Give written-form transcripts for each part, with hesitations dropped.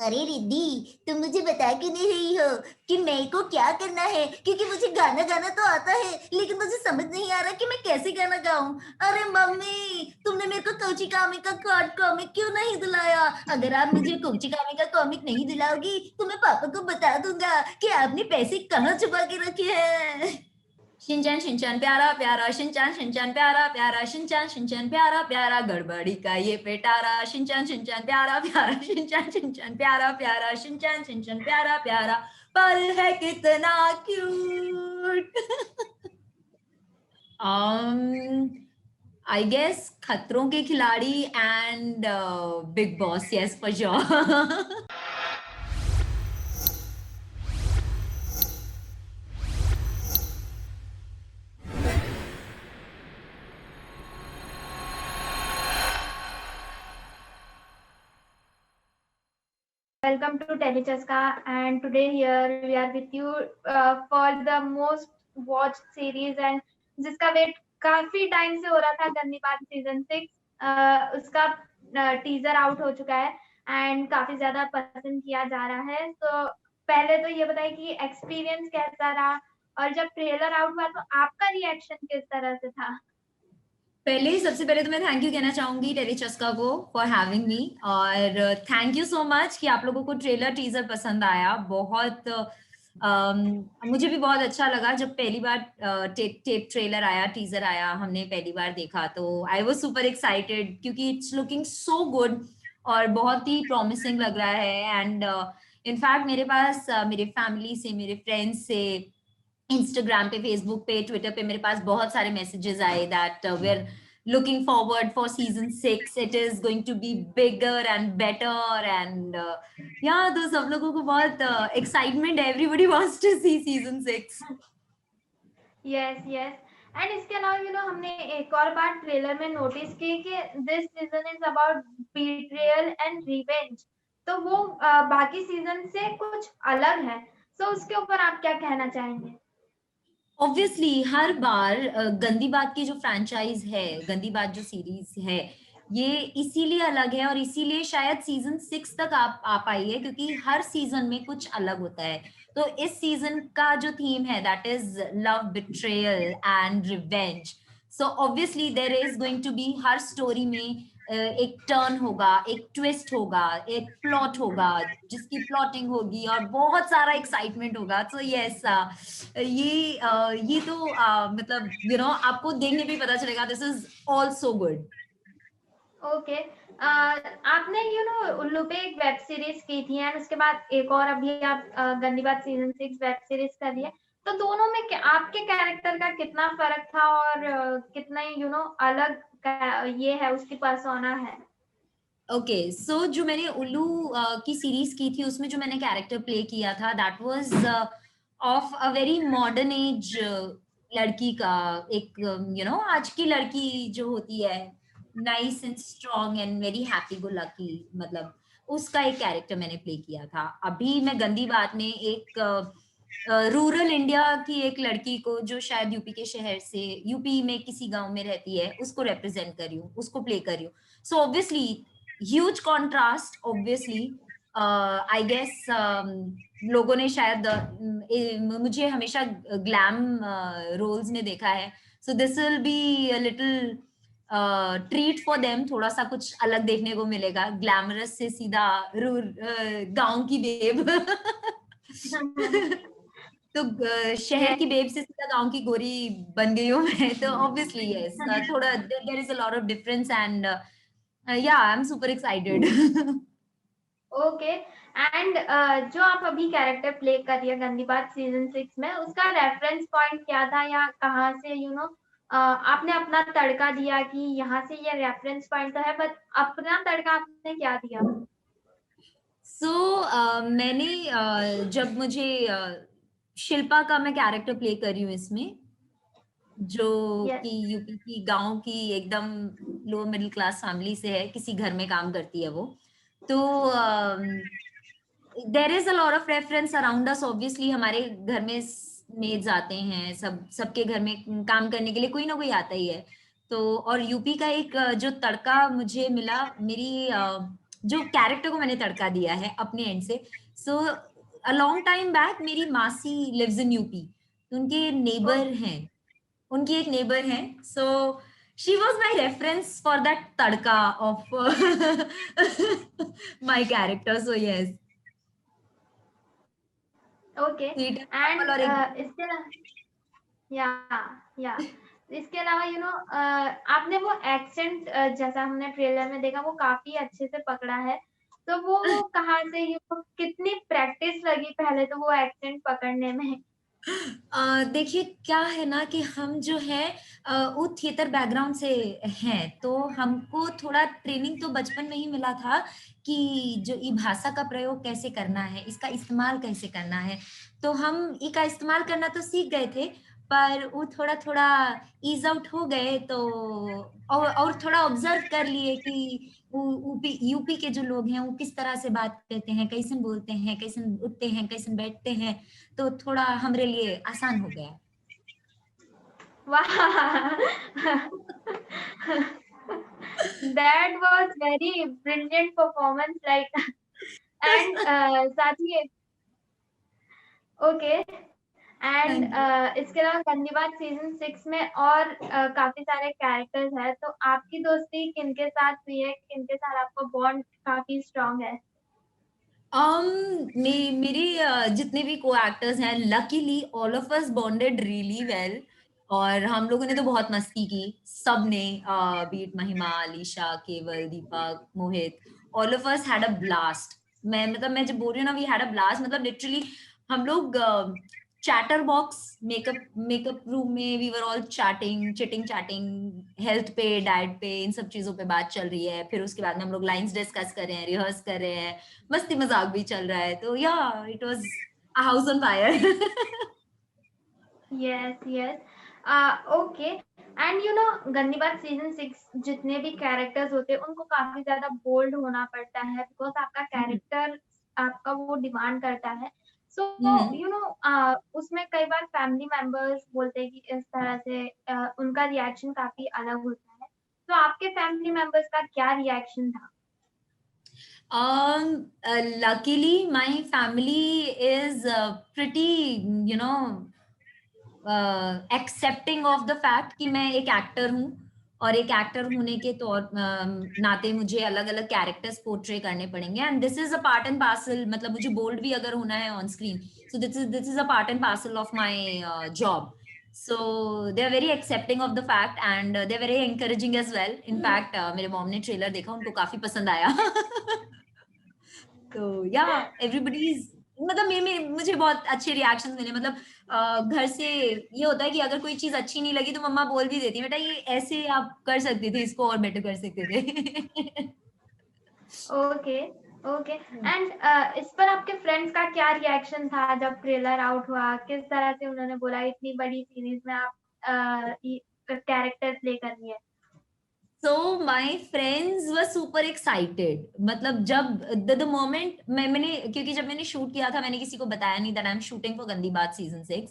अरे रिद्धि, तुम मुझे बता क्यों नहीं रही हो कि मेरे को क्या करना है? क्योंकि मुझे गाना गाना तो आता है, लेकिन मुझे समझ नहीं आ रहा कि मैं कैसे गाना गाऊं। अरे मम्मी, तुमने मेरे को कोची कामी का कार्ड कॉमिक क्यों नहीं दिलाया? अगर आप मुझे कोची कामी का कॉमिक नहीं दिलाओगी तो मैं पापा को बता दूंगा कि आपने पैसे कहाँ छुपा के रखे हैं। शिनचैन शिनचैन प्यारा प्यारा, शिनचैन शिनचैन प्यारा प्यारा, शिनचैन शिनचैन प्यारा प्यारा, गड़बड़ी का ये पेटारा। शिनचैन शिनचैन प्यारा प्यारा, शिनचैन शिनचैन प्यारा प्यारा, शिनचैन शिनचैन प्यारा प्यारा, पर है कितना क्यूट। आई गेस खतरों के खिलाड़ी and big boss, yes for sure. Welcome to Telechaska, and today here we are with you for the most watched series and जिसका वेट काफी टाइम से हो रहा था, गंदी बात सीजन 6 उसका टीजर आउट हो चुका है एंड काफी ज्यादा पसंद किया जा रहा है। तो पहले तो ये बताइए कि एक्सपीरियंस कैसा रहा और जब ट्रेलर आउट हुआ तो आपका रिएक्शन किस तरह से था? पहले सबसे पहले तो मैं थैंक यू कहना चाहूंगी टेलीचस्का को फॉर हैविंग मी, और थैंक यू सो मच कि आप लोगों को ट्रेलर टीजर पसंद आया। बहुत मुझे भी बहुत अच्छा लगा जब पहली बार टेप ट्रेलर आया, टीजर आया, हमने पहली बार देखा तो आई वाज सुपर एक्साइटेड क्योंकि इट्स लुकिंग सो गुड और बहुत ही प्रॉमिसिंग लग रहा है। एंड इनफैक्ट मेरे पास मेरे फैमिली से, मेरे फ्रेंड्स से, इंस्टाग्राम पे, फेसबुक पे, ट्विटर पे मेरे पास बहुत सारे मैसेजेस आए that we are looking forward for season 6. It is going to be bigger and better and yeah, तो सब लोगों को बहुत excitement है, everybody wants to see season 6. Yes yes. And इसके अलावा हमने एक और बात ट्रेलर में नोटिस की कि this season is about betrayal and revenge. तो वो बाकी सीजन से कुछ अलग है। सो उसके ऊपर आप क्या कहना चाहेंगे? ऑब्वियसली हर बार गंदी बात की जो फ्रैंचाइज है, गंदी बात जो सीरीज है, ये इसीलिए अलग है और इसीलिए शायद सीजन 6 तक आ पाई है क्योंकि हर सीजन में कुछ अलग होता है। तो इस सीजन का जो थीम है that is love, betrayal and revenge. So obviously there is going to be हर स्टोरी में एक टर्न होगा, एक ट्विस्ट होगा, एक प्लॉट होगा जिसकी प्लॉटिंग होगी और बहुत सारा एक्साइटमेंट होगा। तो यस, ये तो मतलब आपको देखने पे ही पता चलेगा, this is all so good. Okay. आपने उल्लू पे एक वेब सीरीज की थी एंड उसके बाद एक और अभी आप गंदी बात सीजन 6 वेब सीरीज कर रही है। तो दोनों में आपके कैरेक्टर का कितना फर्क था और कितना अलग ये है, उसकी पर्सोना है? ओके, सो जो मैंने उल्लू की सीरीज की थी उसमें जो मैंने कैरेक्टर प्ले किया था that was of a very modern age लड़की का, एक आज की लड़की जो होती है, nice and strong and very happy go lucky, मतलब उसका एक कैरेक्टर मैंने प्ले किया था। अभी मैं गंदी बात में एक रूरल इंडिया की एक लड़की को जो शायद यूपी के शहर से, यूपी में किसी गांव में रहती है, उसको रिप्रेजेंट कर रही हूँ, उसको प्ले कर रही हूँ। So obviously huge contrast, obviously I guess लोगों ने शायद मुझे हमेशा ग्लैम रोल्स में देखा है, so this will be little treat for them, थोड़ा सा कुछ अलग देखने को मिलेगा, ग्लैमरस से सीधा गांव की बेब। तो शहर की यस बेब से सीधा गांव की गोरी बन गई हूँ मैं, तो ऑब्वियसली यस, थोड़ा there is a lot of difference and yeah I am super excited. Okay. And जो आप अभी कैरेक्टर प्ले कर रही है गंदी बात सीजन 6 में, उसका रेफरेंस पॉइंट क्या था या कहाँ से आपने अपना तड़का दिया कि यहाँ से ये रेफरेंस पॉइंट तो है, बट अपना तड़का आपने क्या दिया? सो मैंने जब मुझे शिल्पा का मैं कैरेक्टर प्ले कर रही हूँ इसमें, जो कि यस यूपी की गांव की एकदम लोअर मिडिल क्लास फैमिली से है, किसी घर में काम करती है वो। तो there is a lot of reference around us, obviously हमारे घर में मेड्स आते हैं, सबके घर में काम करने के लिए कोई ना कोई आता ही है। तो और यूपी का एक जो तड़का मुझे मिला, मेरी जो कैरेक्टर को मैंने तड़का दिया है अपने एंड से। सो अ लॉन्ग टाइम बैक मेरी मासी लिव्स इन यूपी, उनके नेबर ओके। हैं, उनकी एक नेबर है। So she was my reference for that tadka of my character. So yes, okay sweet and and और एक इसके या या इसके अलावा आपने वो एक्सेंट जैसा हमने ट्रेलर में देखा वो काफी अच्छे से पकड़ा है। तो वो कहाँ से कितनी प्रैक्टिस लगी पहले तो वो एक्सेंट पकड़ने में? देखिए क्या है ना कि हम जो है वो थिएटर बैकग्राउंड से हैं, तो हमको थोड़ा ट्रेनिंग तो बचपन में ही मिला था कि जो ये भाषा का प्रयोग कैसे करना है, इसका इस्तेमाल कैसे करना है। तो हम इसका इस्तेमाल करना तो सीख गए थे, पर वो थोड़ा थोड़ा ईज आउट हो गए। तो और थोड़ा ऑब्जर्व कर लिए कि यूपी यूपी के जो लोग हैं वो किस तरह से बात करते हैं, कैसे बोलते हैं, कैसे उठते हैं, कैसे बैठते हैं। तो थोड़ा हमारे लिए आसान हो गया। वाह that was very brilliant performance like and साथ ही ओके एंड थैंक यू। इसके अलावा गंदी बात सीजन 6 में और काफी सारे कैरेक्टर्स हैं तो आपकी दोस्ती किनके साथ हुई है, किनके साथ आपका बॉन्ड काफी स्ट्रांग है? um मेरे जितने भी को एक्टर्स हैं, luckily all of us bonded really well. और हम लोगों ने तो बहुत मस्ती की, सबने, beat Mahima, Alisha, Kewal, Deepak, Mohit, all of us had a blast. मैं जब बोल रही हूँ ना वी हैड अ ब्लास्ट, मतलब लिटरली हम लोग chatterbox, makeup makeup room में we were all chatting, cheating chatting, health पे, डाइट पे, इन सब चीजों पे बात चल रही है। फिर उसके बाद में हम लोग लाइंस डिस्कस कर रहे हैं, रिहर्स कर रहे हैं, मस्ती मजाक भी चल रहा है। तो या it was a house on fire. Yes yes okay and गंदी बात सीजन 6 जितने भी कैरेक्टर्स होते हैं उनको काफी ज्यादा बोल्ड होना पड़ता है बिकॉज आपका कैरेक्टर आपका वो डिमांड करता है। सो उसमें कई बार फैमिली मेंबर्स बोलते हैं कि इस तरह से उनका रिएक्शन काफी अलग होता है। तो आपके फैमिली मेंबर्स का क्या रिएक्शन था? Luckily, my family is pretty, you know, accepting of the fact कि मैं एक एक्टर हूँ, और एक एक्टर होने के तौर नाते मुझे अलग अलग कैरेक्टर्स पोर्ट्रे करने पड़ेंगे, and this is a part and parcel. मतलब मुझे बोल्ड भी अगर होना है on screen, so this is a part and parcel of my job. So they are very accepting of the fact and they are very encouraging as well. In fact मेरे mom ने trailer देखा, उनको काफी पसंद आया। तो या एवरीबडी इज, मतलब मुझे बहुत अच्छे रिएक्शंस मिले। मतलब घर से ये होता है कि अगर कोई चीज अच्छी नहीं लगी तो मम्मा बोल भी देती है, बेटा ये ऐसे आप कर सकते थे, इसको और बेटर कर सकते थे। ओके ओके एंड इस पर आपके फ्रेंड्स का क्या रिएक्शन था जब ट्रेलर आउट हुआ? किस तरह से उन्होंने बोला इतनी बड़ी सीरीज में आप कैरेक्टर प्ले कर रही है? So my friends were super excited. मतलब जब द मोमेंट मैंने, क्योंकि जब मैंने शूट किया था मैंने किसी को बताया नहीं that I am shooting for गंदी बात सीजन 6।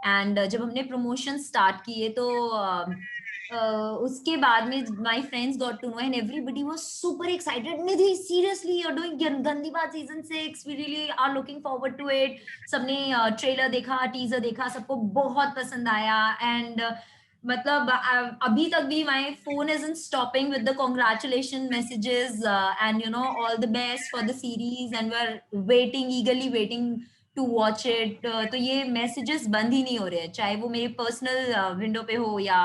एंड जब हमने प्रमोशन स्टार्ट किए तो उसके बाद में my friends got to know and everybody was super excited, Nidhi seriously you are doing Gandii Baat season 6, we really are looking forward to it. सबने trailer देखा, टीजर देखा, सबको बहुत पसंद आया। एंड मतलब अभी तक भी my phone isn't stopping with the congratulation messages and you know all the best for the series and we're waiting, eagerly waiting to watch it। तो ये मैसेजेस बंद ही नहीं हो रहे हैं, चाहे वो मेरे पर्सनल विंडो पे हो या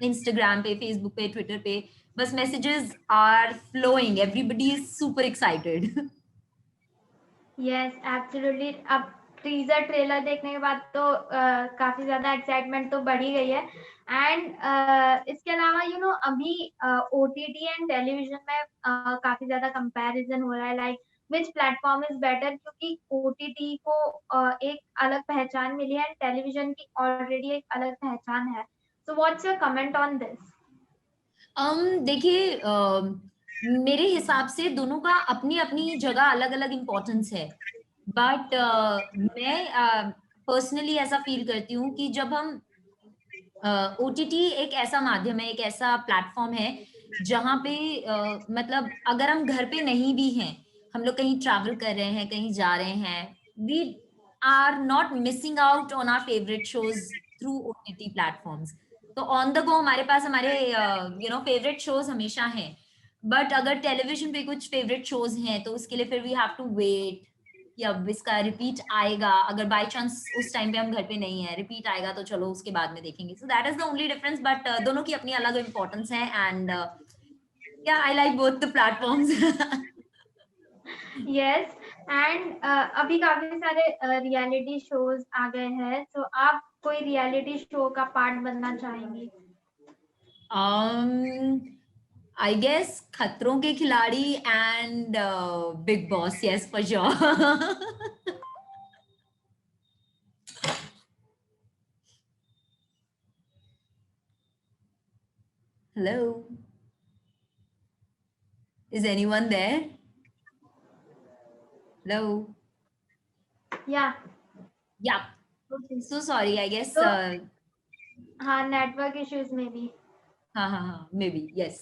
इंस्टाग्राम पे, फेसबुक पे, ट्विटर पे, बस messages are flowing, everybody is super excited. Yes absolutely. अब टीजर ट्रेलर देखने के बाद तो काफी ज्यादा एक्साइटमेंट तो बढ़ ही गई है एंड इसके अलावा अभी ओटीटी एंड टेलीविजन में काफी ज्यादा कंपैरिजन हो रहा है like which platform is better क्योंकि ओटीटी को एक अलग पहचान मिली है एंड टेलीविजन की ऑलरेडी एक अलग पहचान है। So what's your comment on this? देखिए मेरे हिसाब से दोनों का अपनी अपनी जगह अलग अलग इम्पोर्टेंस है। बट मैं पर्सनली ऐसा फील करती हूँ कि जब हम ओटीटी एक ऐसा माध्यम है, एक ऐसा प्लेटफॉर्म है जहाँ पे मतलब अगर हम घर पे नहीं भी हैं, हम लोग कहीं ट्रैवल कर रहे हैं, कहीं जा रहे हैं, we are not missing out on our favourite shows through OTT platforms. तो ऑन द गो हमारे पास हमारे फेवरेट शोज हमेशा हैं। बट अगर टेलीविजन पे कुछ फेवरेट शोज हैं तो उसके लिए फिर वी हैव टू वेट कि अब इसका रिपीट आएगा। अगर बाय चांस उस टाइम पे हम घर पे नहीं है, रिपीट आएगा तो चलो उसके बाद में देखेंगे। So that is the only difference. But दोनों की अपनी अलग इम्पोर्टेंस है and yeah I like both the platforms. Yes. And अभी काफी सारे रियलिटी शोज आ गए हैं, तो आप कोई रियलिटी शो का पार्ट बनना चाहेंगी? आई गेस खतरों के खिलाड़ी and big boss, yes for sure. Hello, is anyone there? Hello. या Yeah. So sorry, I guess. तो हाँ, नेटवर्क इश्यूज में भी। Maybe yes.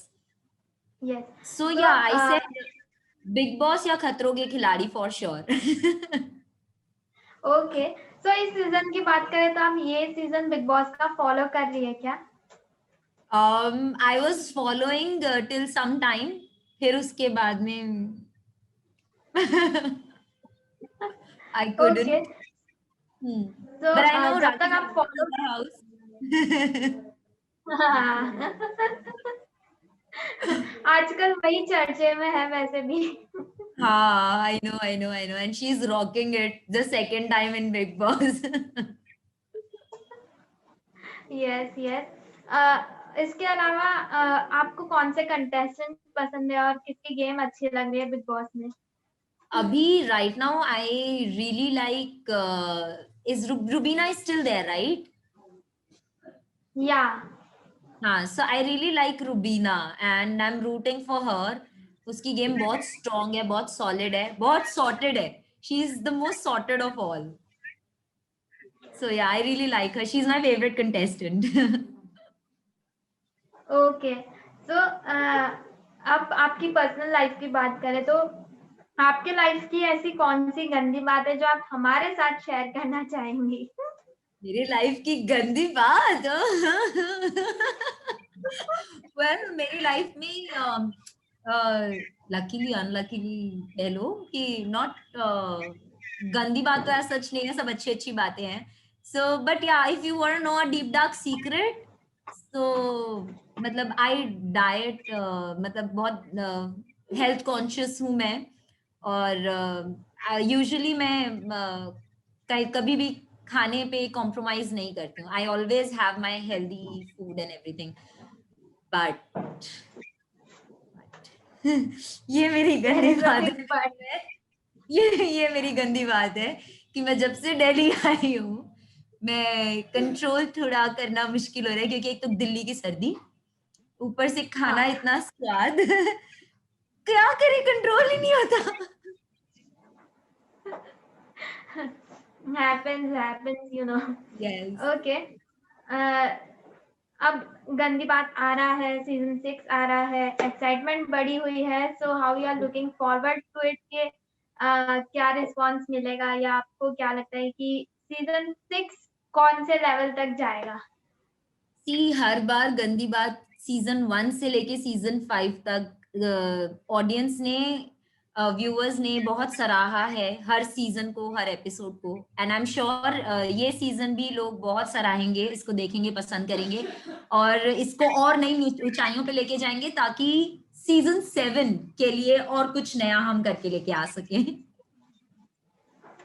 यस। So तो yeah, I said Big Boss या खतरों के खिलाड़ी for sure. ओके, सो इस सीजन की बात करें तो आप ये सीजन बिग बॉस का फॉलो कर रही है क्या? I was following till some time. फिर उसके बाद में I ओके, couldn't. तो But I know जब Rajiv तक is आप in फॉलो the house. आजकल वही चर्चे में है वैसे भी। हाँ, I know, and she's rocking it the second time in Big Boss. Yes yes. इसके अलावा आपको कौन से कंटेस्टेंट पसंद है और किसकी गेम अच्छी लग रही है बिग बॉस में? Abhi, right now, I really like. Is Rubina is still there, right? या हाँ, so I really like Rubina and I'm rooting for her. उसकी गेम बहुत स्ट्रॉन्ग है, बहुत सॉलिड है, बहुत सॉर्टेड है. She is the most sorted of all. So yeah, I really like her. She's my favorite contestant. Okay, so अब आपकी personal life की बात करें तो आपके लाइफ की ऐसी कौन सी गंदी बात है जो आप हमारे साथ शेयर करना चाहेंगी? मेरी लाइफ की गंदी बात। वेल मेरी लाइफ में लकीली अनलकीली कह लो कि नॉट गंदी बात तो ऐसा सच नहीं है, सब अच्छी अच्छी बातें हैं। So but yeah if you want to know a deep dark secret, so मतलब आई डाइट मतलब बहुत हेल्थ कॉन्शियस हूँ मैं। और यूजुअली मैं कभी भी खाने पे कॉम्प्रोमाइज नहीं करती हूँ। I always have my healthy food and everything. But ये मेरी देयर गंदी इज अ बात बिग बट। है। ये मेरी गंदी बात है कि मैं जब से दिल्ली आई हूँ, मैं कंट्रोल थोड़ा करना मुश्किल हो रहा है क्योंकि एक तो दिल्ली की सर्दी, ऊपर से खाना हाँ। इतना स्वाद। क्या करे, कंट्रोल ही नहीं होता। Happens you know. Yes. Okay, अब गंदी बात आ रहा है, सीजन 6 आ रहा है, एक्साइटमेंट बढ़ी हुई है, so how you are looking forward to it के क्या रिस्पॉन्स मिलेगा या आपको क्या लगता है कि सीजन 6 कौन से लेवल तक जाएगा? सी हर बार गंदी बात सीजन 1 से लेके सीजन 5 तक ऑडियंस ने, व्यूअर्स ने बहुत सराहा है हर सीजन को, हर एपिसोड को। एंड आई एम श्योर ये सीजन भी लोग बहुत सराहेंगे, इसको देखेंगे, पसंद करेंगे और इसको और नई ऊंचाइयों पे लेके जाएंगे ताकि सीजन 7 के लिए और कुछ नया हम करके लेके आ सके।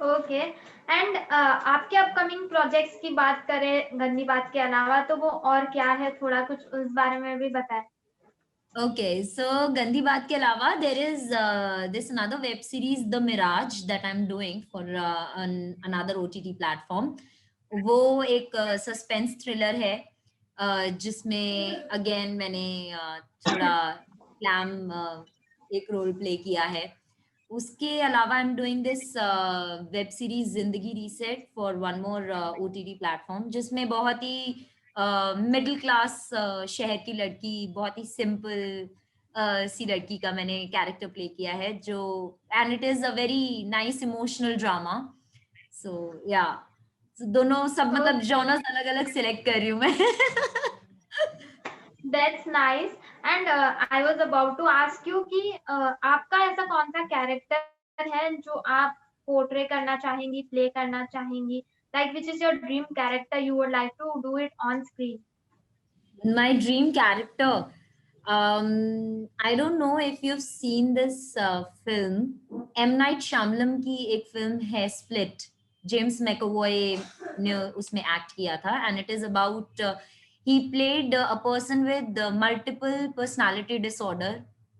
ओके, एंड आपके अपकमिंग प्रोजेक्ट्स की बात करें गंदी बात के अलावा तो वो और क्या है, थोड़ा कुछ उस बारे में भी बताएं। Okay, so गंदी बात के अलावा there is this another web series The Mirage that I'm doing for another OTT platform. वो एक सस्पेंस थ्रिलर है जिसमें अगेन मैंने थोड़ा क्लैम एक रोल प्ले किया है। उसके अलावा I am doing this web series Zindagi reset for one more OTT platform जिसमें बहुत ही मिडिल क्लास शहर की लड़की, बहुत ही सिंपल सी लड़की का मैंने कैरेक्टर प्ले किया है, जो and it is a very nice emotional drama. So yeah दोनों सब मतलब जॉनर्स अलग अलग सिलेक्ट कर रही हूँ मैं. That's nice. And I was about to ask you कि आपका ऐसा कौन सा कैरेक्टर है जो आप पोर्ट्रे करना चाहेंगी, प्ले करना चाहेंगी, like which is your dream character you would like to do it on screen? My dream character. I don't know if you've seen this film. M Night Shyamalan की एक film है Split. James मैकअवॉय ने उसमें act किया था, and it is about he played a person with multiple personality disorder,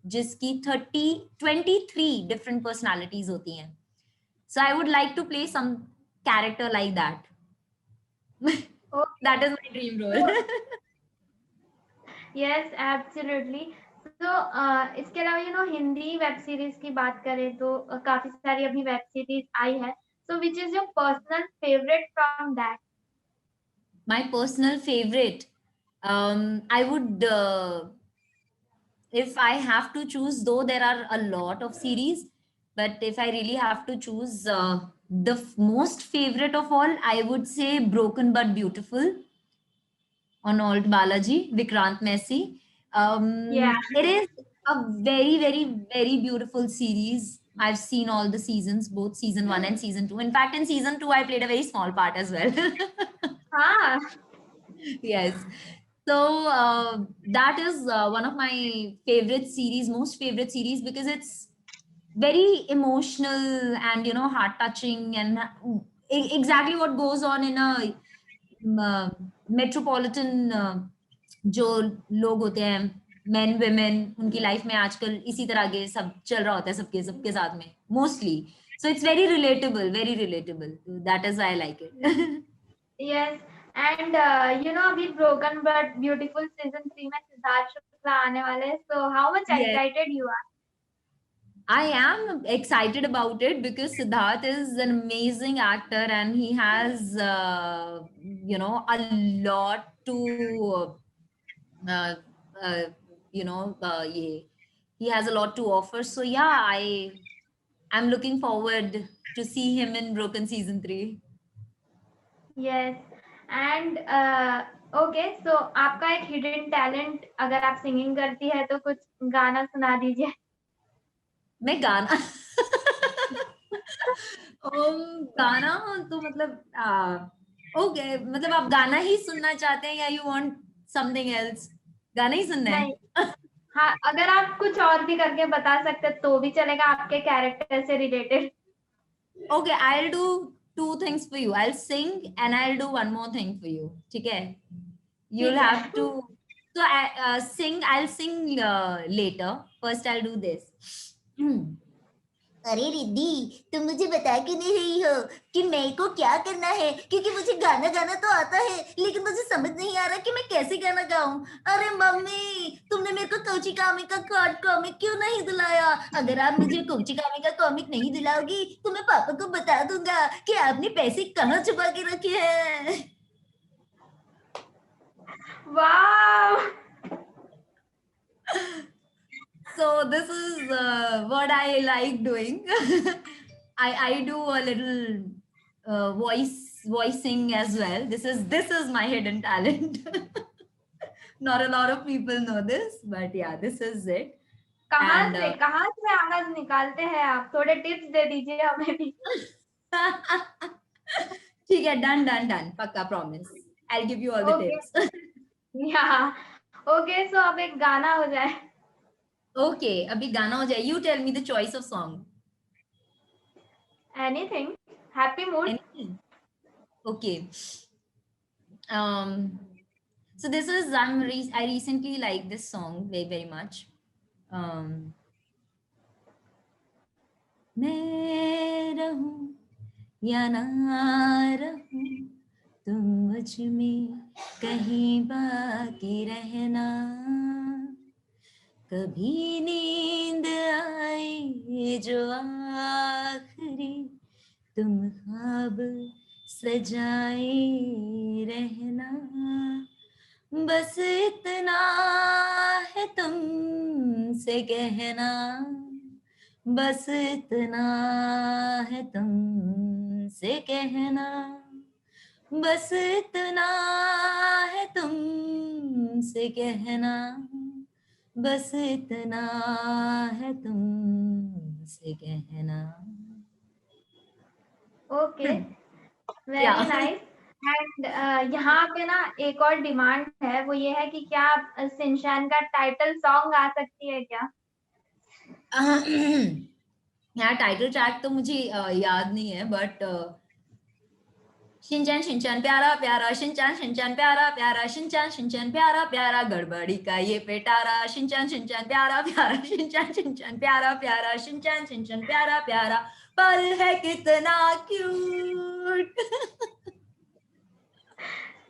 जिसकी 23 different personalities होती हैं. So I would like to play some character like that. That is my dream role. Yes absolutely. तो इसके अलावा Hindi web series की बात करें तो काफी सारी अभी वेब सीरीज आई है. So which is your personal favourite from that? My personal favorite, I would, if I have to choose, though there are a lot of series, but if I really have to choose the most favorite of all, I would say Broken but Beautiful on Old Balaji, Vikrant Messi. Yeah. It is a very, very, very beautiful series. I've seen all the seasons, both season 1 and season 2. In fact, in season 2, I played a very small part as well. हाँ. Yes. So that is one of my favorite series, most favorite series, because it's very emotional and heart touching, and exactly what goes on in a metropolitan जो लोग होते हैं, men women, उनकी life में आजकल इसी तरह के सब चल रहा होता है सबके सबके साथ में mostly. So it's very relatable. That is why I like it. Yes. And अभी ब्रोकन बट ब्यूटीफुल सीजन 3 में सिद्धार्थ शुक्ला आने वाले हैं. So how much Yes. Excited you are? I am excited about it because Siddharth is an amazing actor, and he has, a lot to, uh, uh, he has a lot to offer. So yeah, I'm looking forward to see him in Broken season 3. Yes. And okay, so आपका एक hidden talent, अगर आप singing करती है तो कुछ गाना सुना दीजिए. मैं गाना गाना तो मतलब ओके, मतलब आप गाना ही सुनना चाहते हैं या यू वांट समथिंग एल्स? गाना ही सुनना है? नहीं. हाँ, अगर आप कुछ और भी करके बता सकते तो भी चलेगा, आपके कैरेक्टर से related. Okay, I'll do two things for you. I'll sing and I'll do one more thing for you. ठीक है? You'll ठीक है. have to. So sing. I'll sing later. First, I'll do this. अरे रिद्धि, तुम मुझे बता क्यों नहीं रही हो कि मेरे को क्या करना है? क्योंकि मुझे गाना गाना तो आता है, लेकिन मुझे समझ नहीं आ रहा कि मैं कैसे गाना गाऊं. अरे मम्मी, तुमने मेरे को कोची कामी का कॉमिक क्यों नहीं दिलाया? अगर आप मुझे कोची कामी का कॉमिक नहीं दिलाओगी तो मैं पापा को बता दूंगा कि आपने पैसे कहाँ छुपा के रखे हैं. वाव. So this is what I like doing. I do a little voicing as well. This is my hidden talent. Not a lot of people know this, but yeah, this is it. कहाँ से आवाज निकालते हैं आप? थोड़े tips दे दीजिए हमें भी. ठीक है, done. पक्का, promise. I'll give you all the tips. या ओके, सो अब एक गाना हो जाए. Okay, अभी गाना हो जाए. You tell me the choice of song. Anything. Happy mood. Anything? Okay. So this is I recently like this song very much. मैं रहूं या ना रहूं, तुम मुझ में कहीं बाकी रहना. कभी नींद आए जो आखिरी, तुम ख्वाब सजाए रहना. बस इतना है तुमसे कहना, बस इतना है तुमसे कहना, बस इतना है तुमसे कहना, बस इतना है तुमसे कहना। ओके, या वेरी नाइस। एंड यहाँ पे ना एक और डिमांड है, वो ये है कि क्या शिनचैन का टाइटल सॉन्ग आ सकती है क्या? यार टाइटल ट्रैक तो मुझे याद नहीं है, बट शिनचैन शिनचैन प्यारा प्यारा, शिनचैन शिनचैन प्यारा प्यारा, शिनचैन शिनचैन प्यारा प्यारा, गड़बड़ी का ये पेटारा, शिनचैन शिनचैन प्यारा प्यारा, शिनचैन शिनचैन प्यारा प्यारा, शिनचैन शिनचैन प्यारा प्यारा, पल है कितना क्यूट।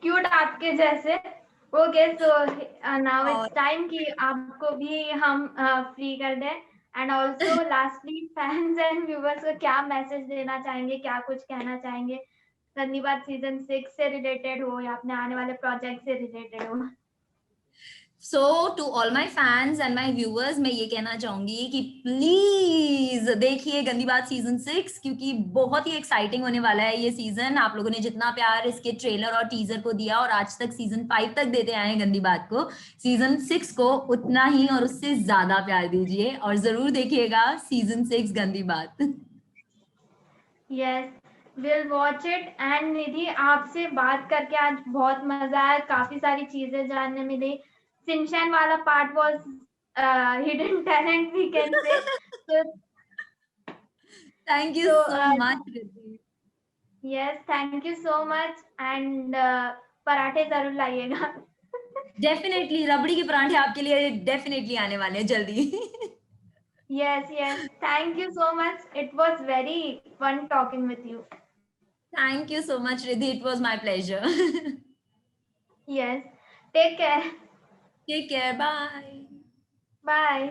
क्यूट आपके जैसे। ओके, सो नाउ और इट्स टाइम कि आपको भी हम फ्री कर दें। And also lastly fans and viewers को क्या मैसेज देना चाहेंगे, क्या कुछ कहना चाहेंगे? गंदी बात सीजन 6 से रिलेटेड हो या अपने आने वाले प्रोजेक्ट से रिलेटेड हो। So to all my fans and my viewers, मैं ये कहना चाहूंगी कि प्लीज देखिए गंदी बात सीजन 6, क्योंकि बहुत ही एक्साइटिंग होने वाला है ये सीजन। आप लोगों ने जितना प्यार इसके ट्रेलर और टीजर को दिया और आज तक सीजन 5 तक देते आए हैं गंदी बात को, सीजन 6 को उतना ही और उससे ज्यादा प्यार दीजिए और जरूर देखिएगा season 6 Gandi Baat. Yes, will watch it. And Nidhi, आपसे बात करके आज बहुत मजा आया, काफी सारी चीजें जानने मिली। शिनचैन वाला part was hidden talent we can say. तो थैंक यू तो so much Riddhi. Yes, thank you so much. And पराठे जरूर लाइएगा। डेफिनेटली रबड़ी के पराठे आपके लिए डेफिनेटली आने वाले हैं जल्दी। Yes yes, thank you so much, it was very fun talking with you. Thank you so much Riddhi, it was my pleasure. Yes, take care. Take care, bye. Bye.